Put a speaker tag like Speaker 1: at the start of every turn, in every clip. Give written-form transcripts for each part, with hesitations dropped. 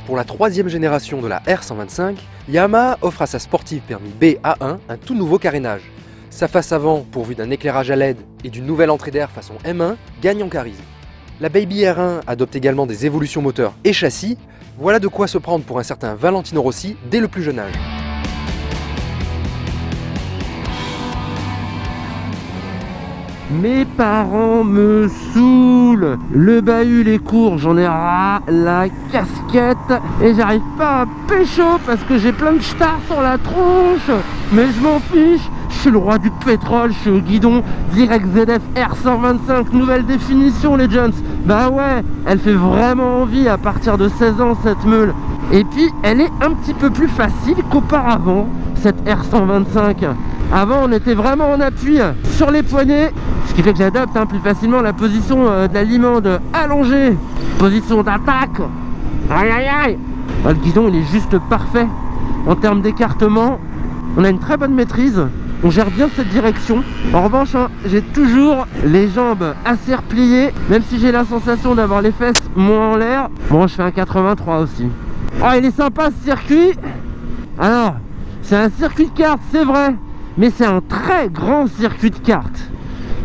Speaker 1: Pour la troisième génération de la R125, Yamaha offre à sa sportive permis B A1 un tout nouveau carénage. Sa face avant, pourvue d'un éclairage à LED et d'une nouvelle entrée d'air façon M1, gagne en charisme. La Baby R1 adopte également des évolutions moteurs et châssis. Voilà de quoi se prendre pour un certain Valentino Rossi dès le plus jeune âge.
Speaker 2: Mes parents me saoulent. Le bahut, les cours, j'en ai ras la casquette. Et j'arrive pas à pécho parce que j'ai plein de stars sur la tronche. Mais je m'en fiche. Je suis le roi du pétrole, je suis au guidon. ZF R125, nouvelle définition les Jones. Bah ouais, elle fait vraiment envie à partir de 16 ans cette meule. Et puis elle est un petit peu plus facile qu'auparavant, cette R125. Avant on était vraiment en appui sur les poignets, ce qui fait que j'adopte plus facilement la position de la limande allongée, position d'attaque. Aïe aïe aïe. Le guidon il est juste parfait en termes d'écartement. On a une très bonne maîtrise, on gère bien cette direction. En revanche j'ai toujours les jambes assez repliées, même si j'ai la sensation d'avoir les fesses moins en l'air. Bon, je fais un 83 aussi. Oh, il est sympa ce circuit. Alors c'est un circuit de kart, c'est vrai, mais c'est un très grand circuit de kart.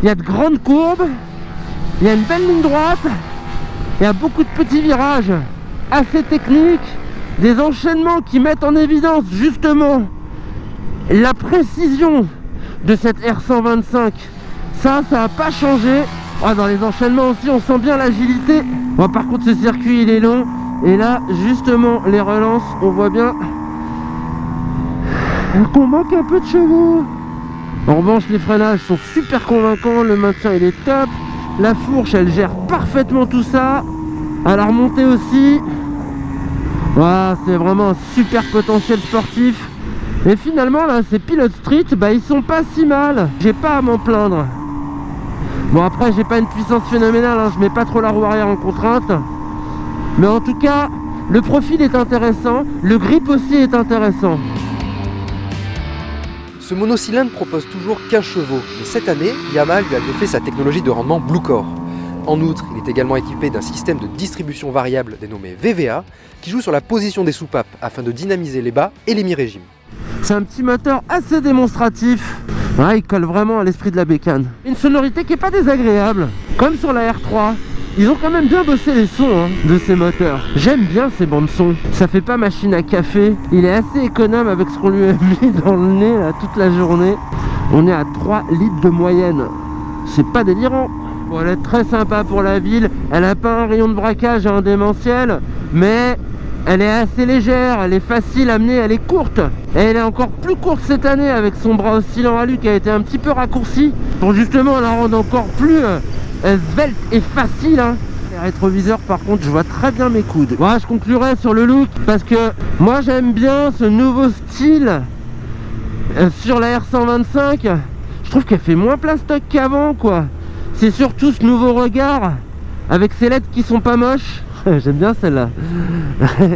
Speaker 2: Il y a de grandes courbes, il y a une belle ligne droite, il y a beaucoup de petits virages assez techniques, des enchaînements qui mettent en évidence justement la précision de cette R125. Ça n'a pas changé. Oh, dans les enchaînements aussi on sent bien l'agilité. Bon, par contre ce circuit il est long, et là justement les relances on voit bien qu'on manque un peu de chevaux. En revanche les freinages sont super convaincants, le maintien il est top, la fourche elle gère parfaitement tout ça, à la remontée aussi. Voilà, c'est vraiment un super potentiel sportif. Et finalement là ces pilotes street, bah ils sont pas si mal, j'ai pas à m'en plaindre. Bon après j'ai pas une puissance phénoménale, je mets pas trop la roue arrière en contrainte, mais en tout cas le profil est intéressant, le grip aussi est intéressant.
Speaker 1: Ce monocylindre propose toujours 15 chevaux, mais cette année, Yamaha lui a greffé sa technologie de rendement Blue Core. En outre, il est également équipé d'un système de distribution variable dénommé VVA, qui joue sur la position des soupapes afin de dynamiser les bas et les mi-régimes.
Speaker 2: C'est un petit moteur assez démonstratif. Ouais, il colle vraiment à l'esprit de la bécane. Une sonorité qui est pas désagréable, comme sur la R3. Ils ont quand même bien bossé les sons de ces moteurs. J'aime bien ces bandes son. Ça fait pas machine à café. Il est assez économe avec ce qu'on lui a mis dans le nez là, toute la journée. On est à 3 litres de moyenne. C'est pas délirant. Bon, elle est très sympa pour la ville. Elle a pas un rayon de braquage démentiel, mais elle est assez légère, elle est facile à mener, elle est courte. Et elle est encore plus courte cette année avec son bras oscillant à lui qui a été un petit peu raccourci pour justement la rendre encore plus svelte et facile. Les rétroviseurs par contre je vois très bien mes coudes. Voilà, je conclurai sur le look parce que moi j'aime bien ce nouveau style sur la R125. Je trouve qu'elle fait moins plastoc qu'avant quoi. C'est surtout ce nouveau regard avec ces LED qui sont pas moches. J'aime bien celle-là.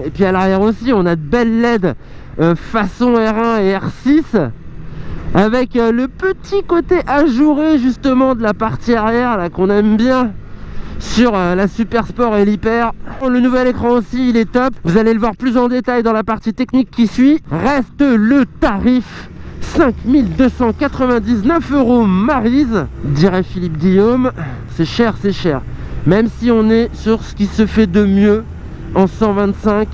Speaker 2: Et puis à l'arrière aussi on a de belles LED façon R1 et R6 avec le petit côté ajouré justement de la partie arrière là qu'on aime bien sur la Super Sport et l'Hyper. Le nouvel écran aussi il est top, vous allez le voir plus en détail dans la partie technique qui suit. Reste le tarif 5299 € Maryse, dirait Philippe Guillaume. C'est cher, même si on est sur ce qui se fait de mieux en 125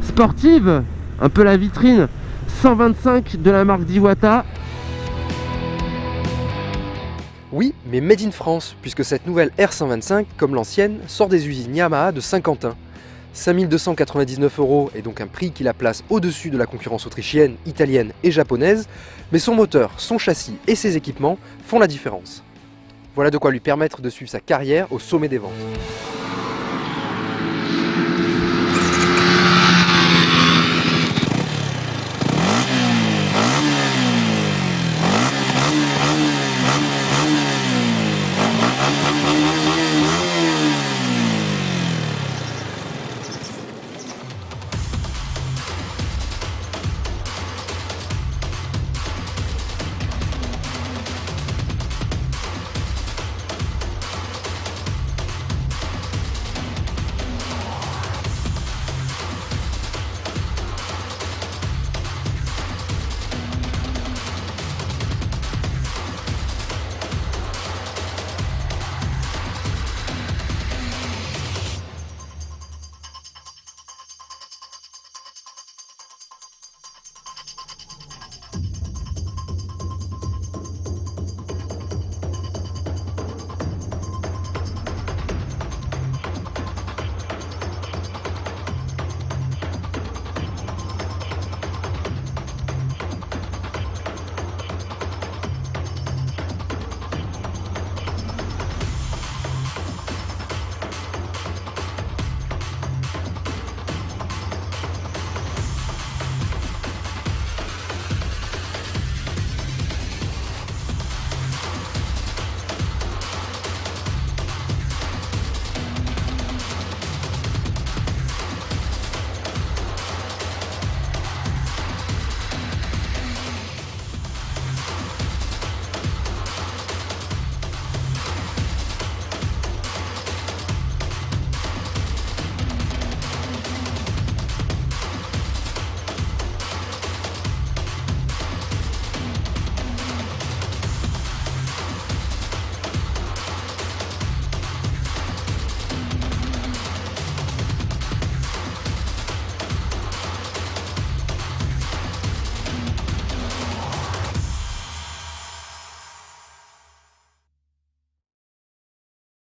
Speaker 2: sportive, un peu la vitrine 125 de la marque d'Iwata.
Speaker 1: Oui, mais made in France, puisque cette nouvelle R125, comme l'ancienne, sort des usines Yamaha de Saint-Quentin. 5299 € est donc un prix qui la place au-dessus de la concurrence autrichienne, italienne et japonaise, mais son moteur, son châssis et ses équipements font la différence. Voilà de quoi lui permettre de suivre sa carrière au sommet des ventes.